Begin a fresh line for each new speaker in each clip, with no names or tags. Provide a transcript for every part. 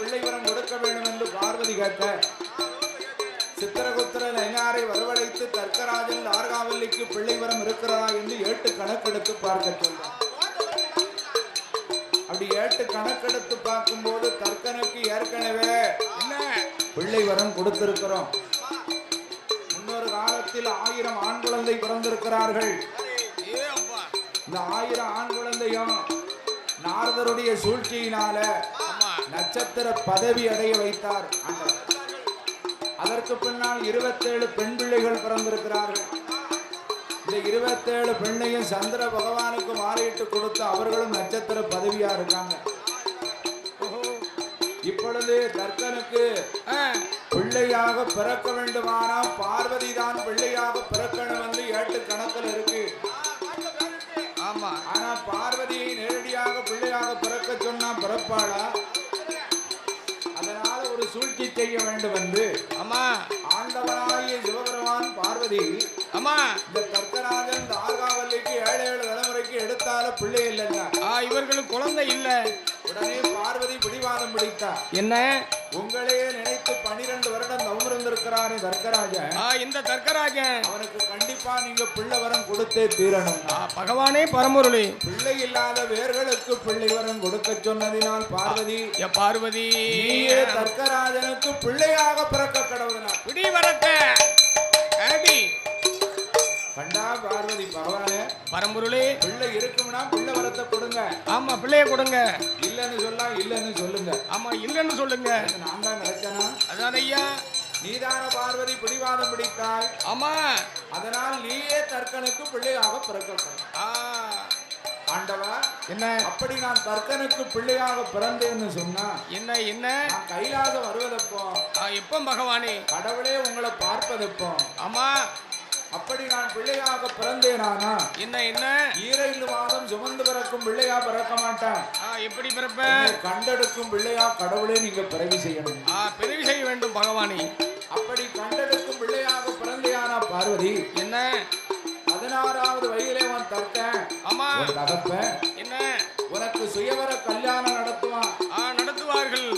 பிள்ளை வரம் கொடுக்க வேண்டும் என்று பார்வதி கேட்க சித்திரகுப்தர நயனாரை வரவழைத்து தர்க்கராஜன் தார்காவல்லிக்கு பிள்ளை வரம் இருக்கிறதா என்று 8 கணக்கெடுத்து பார்க்க சொல்றார். அப்படி 8 கணக்கெடுத்து பார்க்கும்போது தர்க்கனுக்கு ஏற்கனவே பிள்ளை வரம் கொடுத்திருக்கிறோம். முன்னொரு காலத்தில் 1000 ஆண் குழந்தை பிறந்திருக்கிறார்கள். இந்த 1000 ஆண் குழந்தையும் நாரதருடைய சூழ்ச்சியினால நட்சத்திர பதவி அடைய வைத்தார். அதற்கு பின்னால் 27 பெண் பிள்ளைகள் பிறந்திருக்கிறார்கள். இந்த 27 பெண்ணையும் சந்திர பகவானுக்கு மாறிட்டு கொடுத்து அவர்களும் நட்சத்திர பதவியா இருக்காங்க. இப்பொழுது தர்க்கனுக்கு பிள்ளையாக பிறக்க வேண்டுமானால் பார்வதி தான் பிள்ளையாக பிறக்கணும் என்று 8 கணக்கில் இருக்கு. ஆனா பார்வதியை நேரடியாக பிள்ளையாக பிறக்க சொன்னா பிறப்பாளா? அதனால ஒரு சூழ்ச்சி செய்ய வேண்டும் என்று ஆண்டவனாகிய சிவபெருமான் பார்வதி இந்த தர்க்கராஜன் தார்காவல்லிக்கு 7 தலைமுறைக்கு எடுத்தால பிள்ளை இல்லைங்க,
இவர்களுக்கு குழந்தை இல்ல.
உடனே பார்வதி பிடிவாதம் பிடித்தார்.
என்ன?
உங்களே நினைத்து 12 வருடம் தவம் இருந்திருக்கிறாரு தர்க்கராஜன்.
இந்த தர்க்கராஜன்
அவனுக்கு கண்டிப்பா நீங்க பிள்ளை வரம் கொடுத்தே தீரணும்.
பகவானே பரம்பொருளே,
பிள்ளை இல்லாத வேர்களுக்கு பிள்ளை வரம் கொடுக்க சொன்னதினால் பார்வதி
பார்வதி
தர்க்கராஜனுக்கு பிள்ளையாக பிறக்க கடவுளா
பிடி வரத்தை
கண்டா பார்வதி பகவானே
பரம்பொருளே,
பிள்ளை இருக்கும்னா பிள்ளை வரத்தை கொடுங்க.
ஆமா பிள்ளைய கொடுங்க.
இல்லன்னு சொல்லா இல்லன்னு சொல்லுங்க.
ஆமா இல்லன்னு சொல்லுங்க.
நான் தான் நினைச்சேனா?
அதான் ஐயா,
நீதான பார்வதி பிடிவாதம் பிடித்தாய்.
ஆமா,
அதனால் நீயே தர்க்கனுக்கு பிள்ளையாக பிறக்க ஆண்டவா.
என்ன
அப்படி நான் தர்க்கனுக்கு பிள்ளையாக பிறந்தேன்னு சொன்னா
என்ன என்ன
நான் கைலாசம் வருவதப்போ
எப்போ பகவானே?
கடவுளே உங்களை பார்ப்பதப்போ.
ஆமா,
அப்படி நான் பிள்ளையாக பிறந்தேனானா
என்ன என்ன
7 மாதம் சுமந்து பிறக்கும் பிள்ளையா பிறக்க மாட்டேன்.
எப்படி பிறப்பேன்?
கண்டெடுக்கும் பிள்ளையா கடவுளே நீங்க பிறவி செய்யணும்.
பிறவி செய்ய வேண்டும் பகவானே.
அப்படி கண்டெடுக்கும் பிள்ளையாக பிறந்தேனா பார்வதி
என்ன
16வது வயதிலே உன் தர்க்கன்
ஆமா
தகப்பன்
என்ன
உனக்கு சுயவர கல்யாணம் நடத்துவான்.
நடத்துவார்கள்.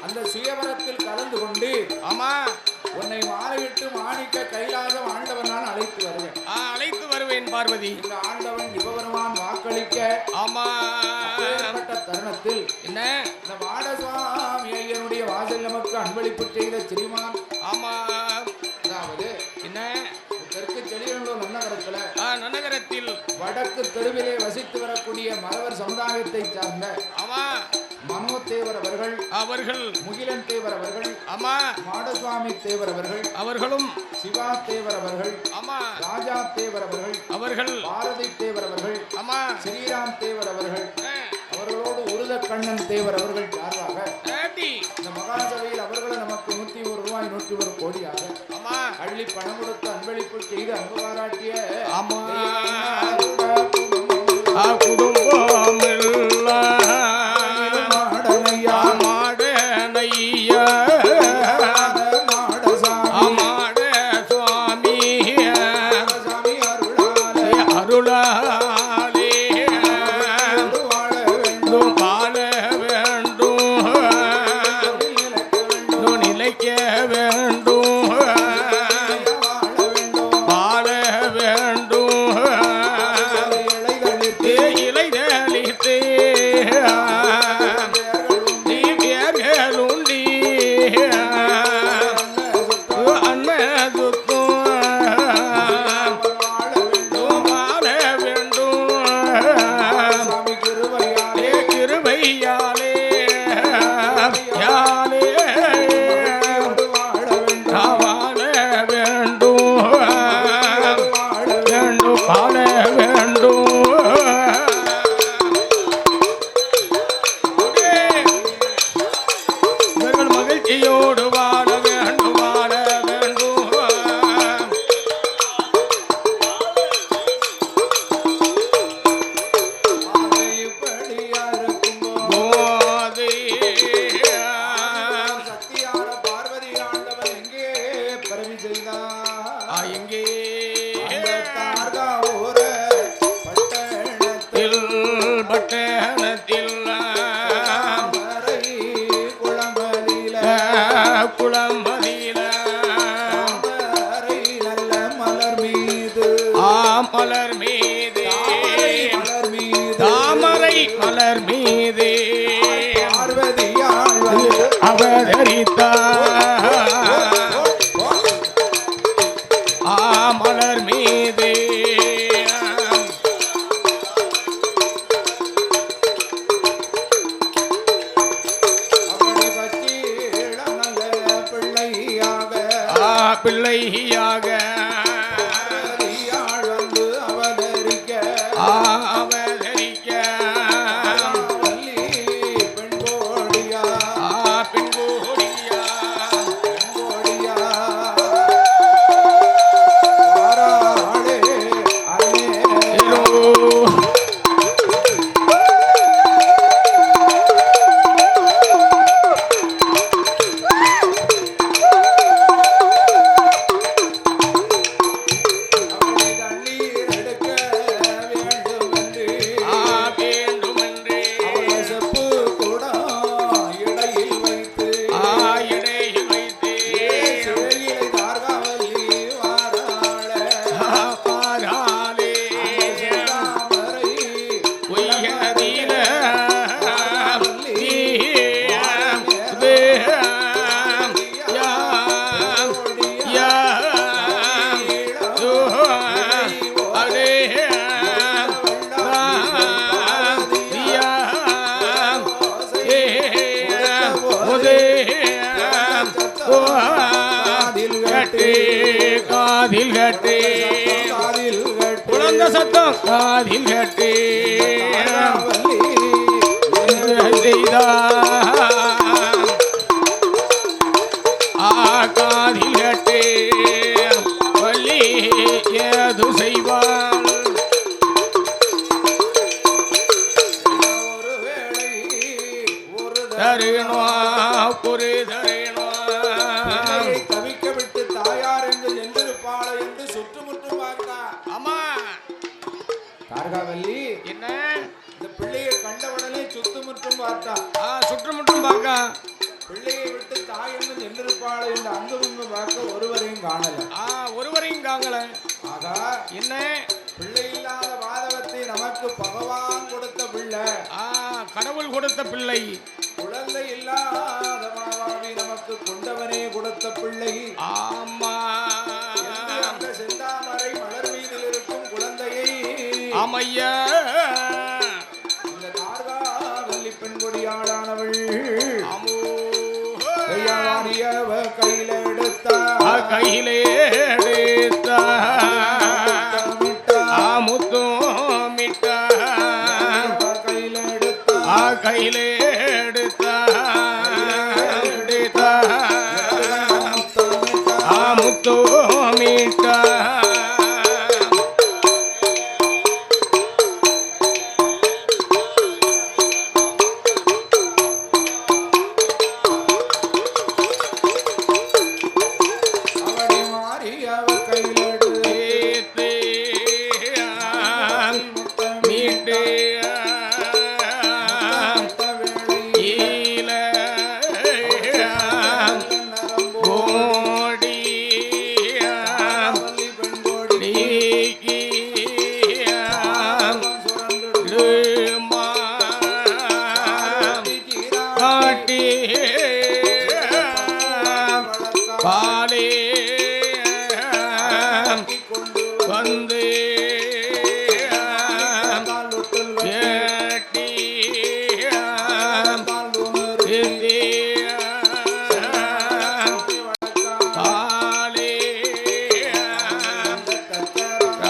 அந்த சுயவரத்தில் கலந்து கொண்டு
ஆமா
உன்னை மாலையிட்டு மாணிக்க கைலாசம் ஆண்டவனால் அழைத்து வருவேன்.
அழைத்து வருவேன் பார்வதி.
இந்த ஆண்டவன் சிவபெருமான் வாக்களிக்க
ஆமா
தருணத்தில்
என்ன
இந்த மாடசுவாமி ஐயனுடைய வாசல் நமக்கு அன்பளிப்பு செய்த சிறிமான்.
ஆமா,
அதாவது
என்ன
தெற்கு செழியனூர்
நன்னகரத்தில்
வடக்கு தெருவிலே வசித்து வரக்கூடிய மறவர் சமுதாயத்தை சார்ந்த
ஆமா
மனோ தேவர் அவர்கள் முகிலன் தேவர் அவர்கள்
ஆமா
மாடசுவாமி தேவர்
அவர்களும்
சிவா தேவர் அவர்கள் ஆமா ராஜா தேவர் அவர்கள் பாரதி தேவர் அவர்கள் ஆமா ஸ்ரீராம் தேவர் அவர்களோடு உருத கண்ணன் தேவர் அவர்கள் சார்பாக இந்த மகாசபையில் அவர்களை நமக்கு 101 ரூபாய் 101 கோடியாக ஆமா அள்ளி பணம் கொடுத்து அன்பளிப்பு செய்து அன்பு பாராட்டிய
ஆமா குடும்பம்
பட்டணத்தில்
மலர் மீது பிள்ளையாக
வந்து அவதரிக்க
அவதரிக்க
பெண்கோடியா
பெண்கோடியா
பெண்கோடியா வாராளே அரணே
காதில் கட்டே குழந்த சத்தம் காதில் கட்டே காதில் கட்டே வள்ளி ஏது செய்வாள் தருணா பொரு தருணா
தவிக்க விட்டு தாயார் என்று என்றிருப்பாளோ என்று சுற்றுமுற்றும் பார்த்தான்.
ஆமா
தார்காவல்லி
என்ன
இந்த பிள்ளையை கண்டவுடனே சுற்றுமுற்றும் பார்த்தான்.
சுற்றுமுற்றும் பார்க்க
பிள்ளையை விட்டு தாய் என்று என்றிருப்பாளோ என்று அங்கு பார்க்க ஒருவரையும் காணல.
ஒருவரையும் காணல.
ஆகா
என்ன
பிள்ளை இல்லாத மாதவத்தை நமக்கு பகவான் கொடுத்த பிள்ளை,
கடவுள் கொடுத்த பிள்ளை.
குழந்தை இல்லாத மாவாவி நமக்கு கொண்டவனே கொடுத்த பிள்ளை.
ஆமா
அந்த செந்தாமரை மலர் மீதில் இருக்கும் குழந்தையை
ஆமையா
இந்த தார்காவல்லி பெண்கொடியாளானவள் கையில எடுத்தா
கையிலே எடுத்தா முத்தமிட்டா கையிலே எடுத்தா முத்தமிட்டா பாலே வந்து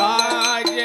ராஜ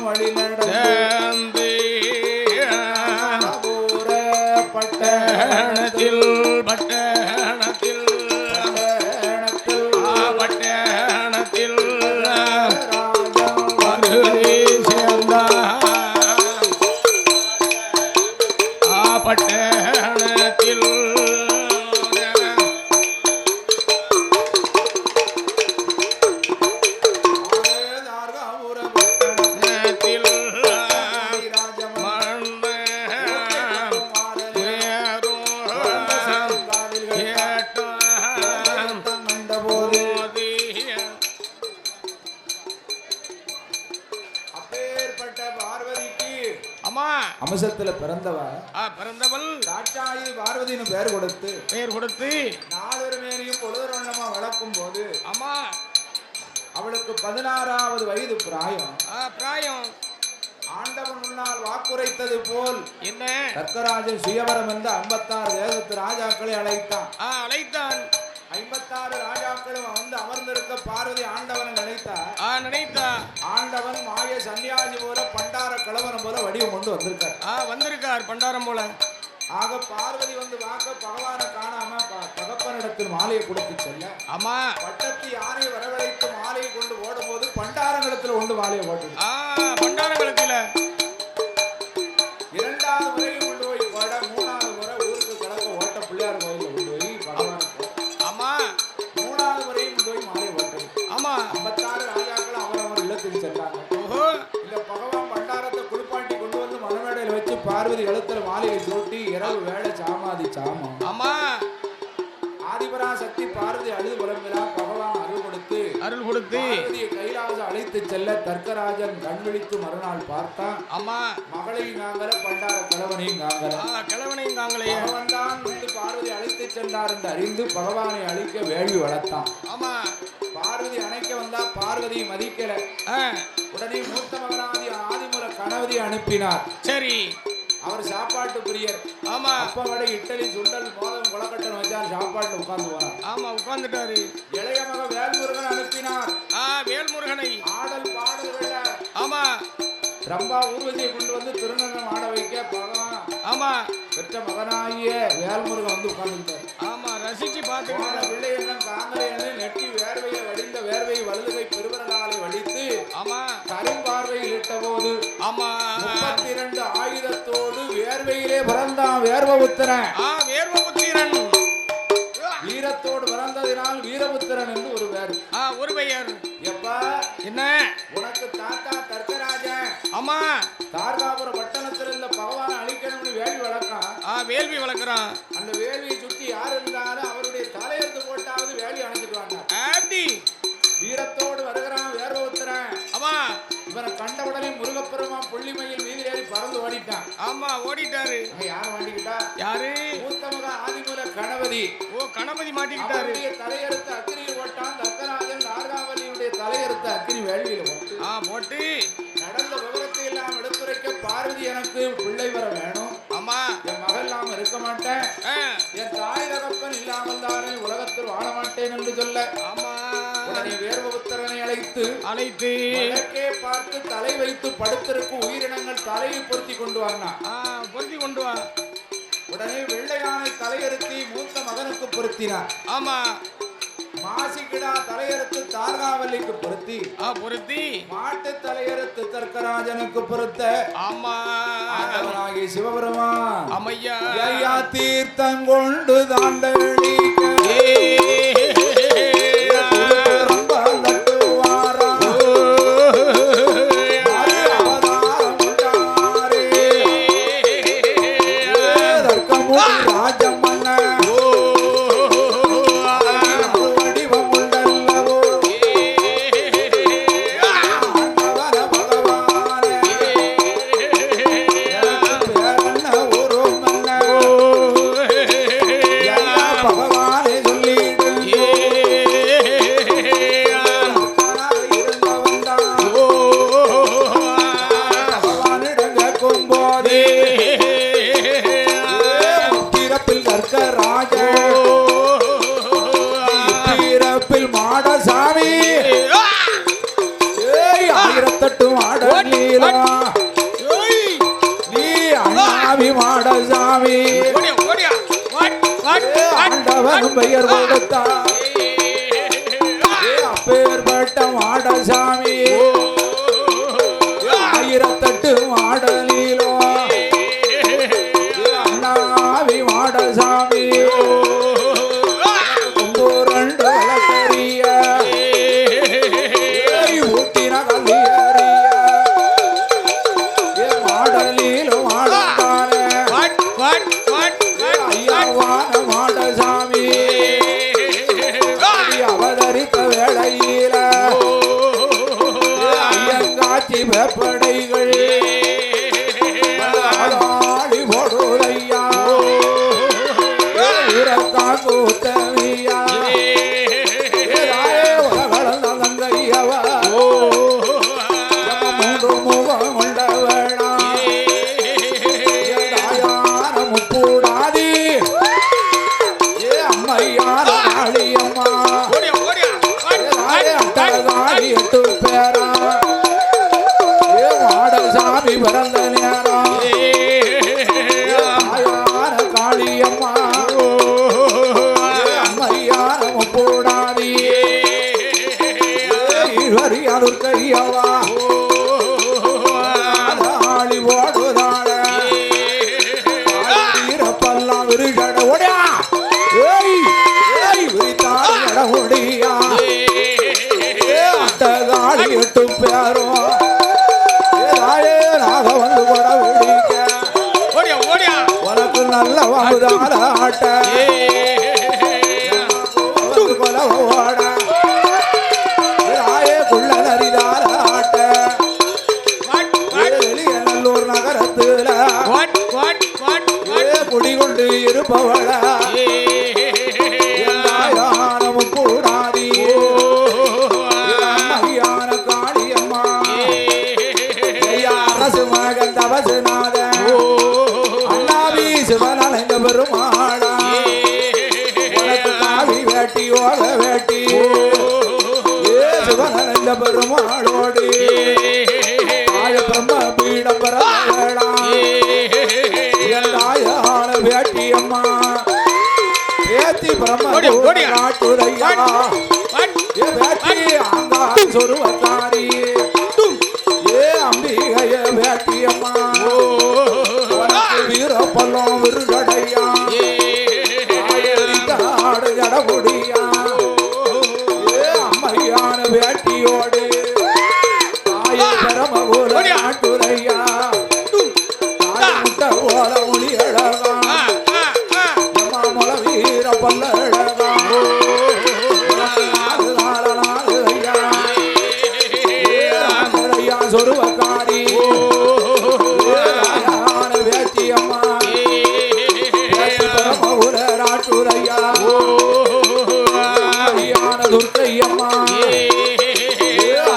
வழி நடந்து பட்டணத்தில்
பட்டணத்தில் வருகை சேர்ந்தார் பட்டணத்தில்
அம்சத்துல பிறந்தவள்
தாட்சாயி
பார்வதினு பெயர் கொடுத்து
4
மேலையும் பொழுதுரண்ணமா வளர்க்கும் போது
ஆமா
அவளுக்கு 16வது வயது பிராயம். ஆண்டவன் முன்னால் வாக்குரைத்தது போல்
என்ன
தர்க்கராஜன் சுயவரம் என்ற 56 தேசத்து ராஜாக்களை அழைத்தான். 56 ராஜாக்களும் வந்து அமர்ந்திருக்க பார்வதி ஆண்டவன் நினைத்தா ஆண்டவன் மாய சன்னியாசி போல பண்டார கலவரம் போல வடிவம் கொண்டு
வந்திருக்கார் பண்டாரம் போல.
ஆக பார்வதி வந்து வாக்க பகவானை காணாம தகப்பனிடத்தில் மாலையை கொடுத்து செல்ல பட்டத்து யானை வரவழைத்து மாலையை கொண்டு ஓடும் போது பண்டாரங்களத்துல கொண்டு மாலையை ஓட்டு
பண்டாரங்களத்துல
2வது முறையும் கொண்டு போய் பட 3வது முறை ஊருக்கு கலக்க ஓட்ட பிள்ளையார் கோயில கொண்டு போய் பகவான் 3வது முறையும் கொண்டு போய் மாலையை ஓட்டது. 56 ராஜாக்கள் அவரவர் இல்லத்துக்கு சென்றாங்க. இல்ல பகவான் பண்டாரத்தை குளிப்பாட்டி கொண்டு வந்து மனமேடையில் வச்சு பார்வதி கழுத்துல மாலையை சூட்டி இரவு வேலை சாமாதி சாமம் ஆதிபராசக்தி பார்வதி அழுது புலம்பினார். பகவான் அருள் கொடுத்து கைலாச அழைத்து செல்ல தர்க்கராஜன் கண் விழித்து மறுநாள் பார்த்தான். மகளையும் காங்கல பண்டார கிழவனையும் காங்கல அவன் தான் வந்து பார்வதி அழைத்து சென்றார் என்று அறிந்து பகவானை அழிக்க வேள்வி வளர்த்தான். பார்வதி அணைக்க வந்தா பார்வதி மதிக்கல. உடனே மூத்த மகனாதி ஆதிமுறை கணவதி அனுப்பினார்.
சரி
அவர் சாப்பாட்டு பிரியர். அப்ப வட இட்டலி சுண்டல் மோதம் கொலக்கட்டன் வச்சா சாப்பாட்டு உட்கார்ந்து போனார்.
உட்கார்ந்துட்டாரு.
இளைய மக வேல்முருகன் அனுப்பினார்.
வேல்முருகனை
ஆடல் பாடல்கள் ரம்பா ஊர்வசியை கொண்டு வந்து திருநங்கம் ஆட வைக்க பகவான் பெற்ற மகனாகிய வேல்முருகன் வந்து உட்கார்ந்துட்டார்.
ரசிச்சு பார்த்து
பிள்ளை எண்ணம் காங்கலை நெட்டி வேர்வையை வடிந்த வேர்வை வலதுகை பெருவரலாலை வடித்து கரும்பார்வையில் இட்ட போது 32 ஆயுதத்தோடு வேர்வையிலே பிறந்தான் வேர்வபுத்திரன். வீரத்தோடு பிறந்ததினால் வீரபுத்திரன் என்று ஒரு பெயர். எப்ப
என்ன
உனக்கு தாத்தா தர்க்கராஜன் தார்காபுர பட்டணத்தில் இருந்த பகவானை அழிக்கணும்னு வேள்வி வளர்க்கிறான். அந்த வேள்வியை சுற்றி யார் இருந்தாலும் அவருடைய தலையெடுத்து போட்டாவது வேள்வி அணைச்சிட்டு வாங்க. வீரத்தோடு வருகிறான் வேர்வபுத்திரன். இவனை கண்டவுடனே முருகப்பெருமான் புள்ளிமையில் மீது ஏறி பறந்து ஓடிட்டான்.
ஓடிட்டாரு.
யார் மாட்டிக்கிட்டா?
யாரு?
மூத்த மகன் ஆதிமூல கணபதி.
கணபதி மாட்டிக்கிட்டாரு.
தலையெடுத்து அக்கினியில் போட்டான். தர்க்கராஜன் தார்காவலியுடைய தலையெடுத்து அக்கினி வேள்வியில
போட்டு
நடந்த விவரத்தை எல்லாம் எடுத்துரைக்க பார்வதி எனக்கு பிள்ளை வர வேணும். என் மகள் இல்லாம இருக்க மாட்டேன். என் தாய் தகப்பன் இல்லாமல் தானே உலகத்தில் வாழ மாட்டேன் என்று சொல்ல உடனே வேர்வபுத்திரனை அழைத்து வடக்கே பார்த்து தலை வைத்து படுத்திருக்கும் உயிரினங்கள் தலையை பொருத்தி கொண்டு வா. உடனே வெள்ளையானை தலையறுத்தி மூத்த மகனுக்கு பொருத்தினார். மாசிக்கிடா தலையறுத்து தார்காவல்லிக்கு பொருத்தி மாட்டு தலையறுத்து தர்க்கராஜனுக்கு பொருத்த சிவபெருமான் ஐயா தீர்த்தங்கொண்டு தாண்டடி அவனும் பெயர் கொடுத்தான் அப்பேற்பட்ட மாடசாமி ஆயிரத்தெட்டு மாடலிலோ அண்ணாவி மாடசாமி ரெண்டு வளர்த்தறிய ஊட்டின கல்வியறிய மாடலிலும் ஆடத்தானே ஐயாவான மாடசாமி அவதரித்த வேளையில ஐயங்காட்சி வெப்படைகள் ஆடி போடுதையா கூத்தமியா உலகளந்தையவா மூன்று முகம் கொண்டவனா முப்பூடாதி அம்மையார காளியம்மா அட்டகாளி எட்டு பேரா மாடசாமி பிறந்த நேரம் தாயார காளியம்மா அம்மையார முப்பூடாதி கையவா ஆளி ஓடுதாள வீரப்பெல்லாம் விருகட ஓடியா விரித்தாட ஓடியா அட்டகாளி எட்டு பேரும் நாக வந்து கூட விடிக்க உனக்கு நல்ல வாங்குதால ஆட்ட கொல ஓட குள்ள நரிதால ஆட்ட நல்லூர் நகரத்துல குடிகொண்டு இருப்பவள யானமும் கூடாதி ஐயான காளியம்மா அரசு மகன் தவசுநாத அண்ணாவி சிவனலைந்த பெருமாளா உனக்கு காவி வேட்டி ஓக வேட்டி சிவனலைந்த பெருமாளோடு ஆய பிரம்ம பீடம் பரவேளா ஆயான வேட்டியம்மா ஏத்தி பிரம்ம நாட்டுரையா வேட்டி ஆங்கா சொருவத்தாரி அம்பிகைய வேட்டியம்மா வீரப்பள்ளம் விருகடையா ஆடு ஜடமுடியா அம்மையான வேட்டியோடு தாய பரமபுர நாட்டுரையா முட்ட போல ஒளி அழகா அம்மா முல வீர பல்ல அழகா சொருவக்காரி வேட்டியம்மா பரமபுர நாட்டுரையா துர்க்கையம்மா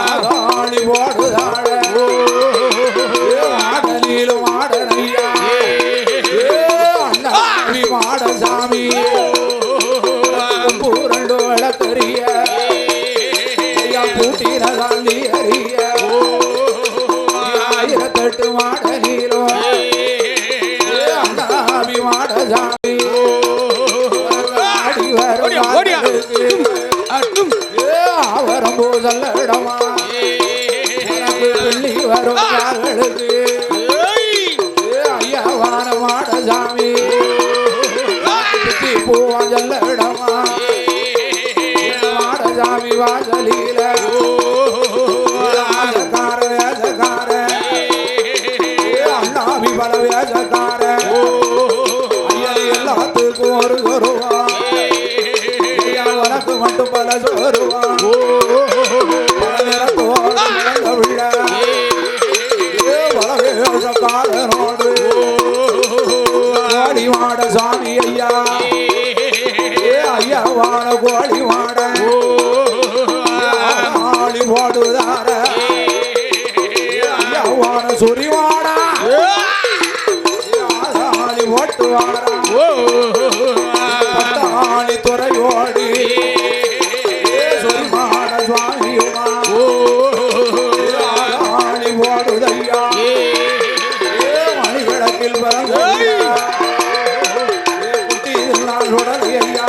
ஆகாளி ஓடுதாழ ஆடலிலும் ஆடனையா அண்ணாவி மாடசாமி பூரண்டு வளர்த்தறிய பூட்டின காந்தி அறிய ஆயிரத்தெட்டு மாடலிலோ அண்ணாவி மாடசாமி ஆடி வரும் அவரம் போதல்ல இடமா பிள்ளி வரும் கால்களுக்கு ஐயாவான மாடசாமி பூவான் செல்ல இடமா மாடசாமி வாசலில வேசக்கார வேசக்கார அண்ணாவி பல வேசக்கார ஐயர் எல்லாத்துக்கும் ஒரு வருவா உனக்கு மட்டும் பல வருவா காலனோடு கோடி மாட சாமி ஐயா ஐயாவான கோடி மாட ஆளி போடுதார ஐயாவான சுரிவாடா ஆளி போட்டுவாரா ஆளி துறையோடி சுரிமாட சுவாமியுமா ஆளி போடுதையா மணிவிளக்கில் பிறந்த குட்டி நாள் உடல் ஐயா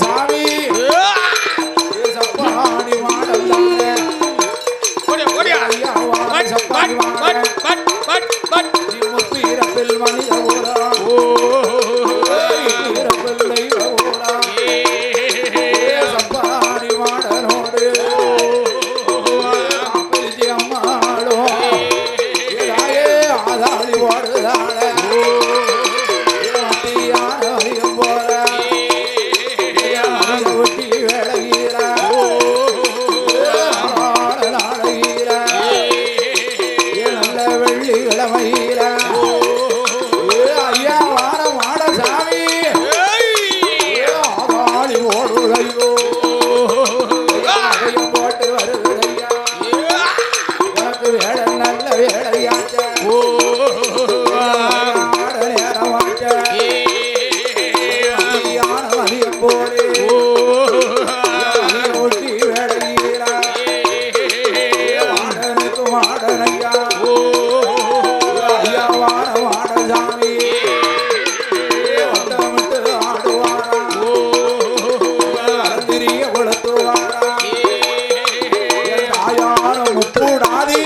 சாமி சப்பாடி மாடல் தானே
ஓடியா ஓடியா
ஐயா வாடை சப்பாடி மாடல் முப்பீரப்பில் மனித ஊரா ஈரப்பில் தெய்வ ஊரா சப்பாடி மாடனோடு பிரிச்சி அம்மாளோ ஏதாயே ஆதாளி ஓடுதாள மத்தியான அதிகம் போற ஒட்டி வேலையில நாளையில நல்ல வெள்ளி கிழமையில ஐயா வாட மாட சாமி ஆதாளி ஓடுதையோ அதையும் போட்டு வருதையா உனக்கு வேலை நல்ல வேலையாச்ச ஆட நேரமாச்ச மத்தியான அதிகம் போலே ஒட்டி வேலையில மாடனுக்கு மாடனையா ஐயா வாட மாட சாமி வட்டமிட்டு ஆடுவாரா திரிய கொளுத்துவாரா தாயான முக்கூடாதி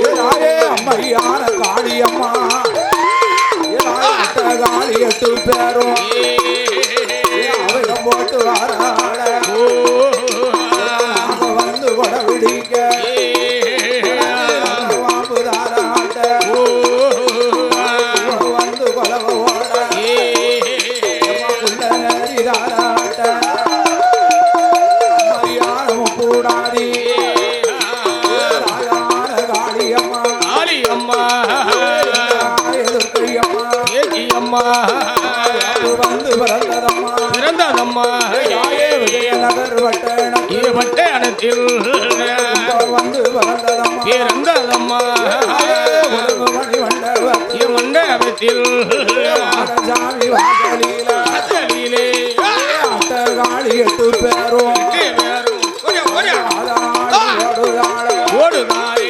ஏதாயே அம்மையான காளியம்மா ஏதாய காளி 8 பேரும் அவகம் போட்டு வாராள வந்து கொட விடிக்க வாம்புதாராட்ட வந்து கொலவ ஓட குள்ள நேரிதாராட்ட அம்மையான கூடாதி தாயான காளியம்மா
அம்மா
எதிர்க்கையம்மா
அம்மா
வந்து பிறந்ததம்மா
பிறந்ததம்மா
யாயே விஜயநகர் வட்டணத்தில்
பட்டணத்தில்
வந்து பிறந்ததம்மா
பிறந்ததம்மா
உலகு மணி மண்டபத்தில்
மண்டபத்தில்
சாமி வாசலில
அசலிலே
அட்டகாளி 8 பேரும் ஆதாளி ஓடுதாள
ஓடுதாரே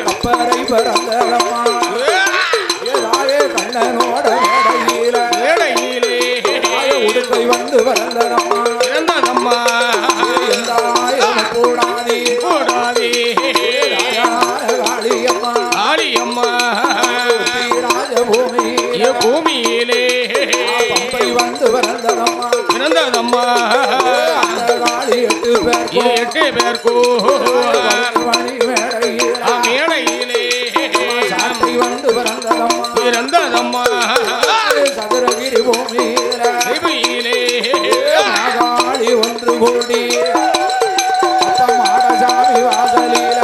கப்பரை பிறந்ததம்மா ஏதாயே கண்ணனோட மேடையில
வேடையிலே
உடுக்கை வந்து பிறந்ததம்மா
பிறந்ததம்மா
எந்தாயம் கூடாதி
ஓடாதே
காளியம்மா
ஆலியம்மா
ராஜபூமி
பூமியிலே
பம்பை வந்து பிறந்ததம்மா
பிறந்ததம்மா
காளி 8 பேர்
8 பேர்க்கோ
மணி மேடையில
மேடையிலே
சாட்டை வந்து பிறந்ததம்மா
பிறந்ததம்மா
சதுரகிரி பூமியில
பூமியிலே
காளி 1 கோடி அப்ப மாடசாமி வாசலில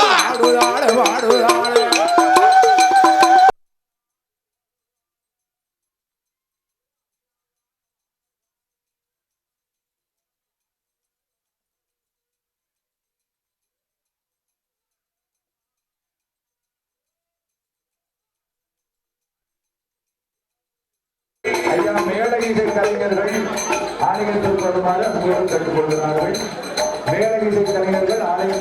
வாடுதாள வாடுதாள
ஐயா மேடை இசை கலைஞர்கள் ஆலயத்தில் வருமாறு அன்போடு கேட்டுக்கொள்கிறார்கள். மேடை இசை கலைஞர்கள் ஆலயம்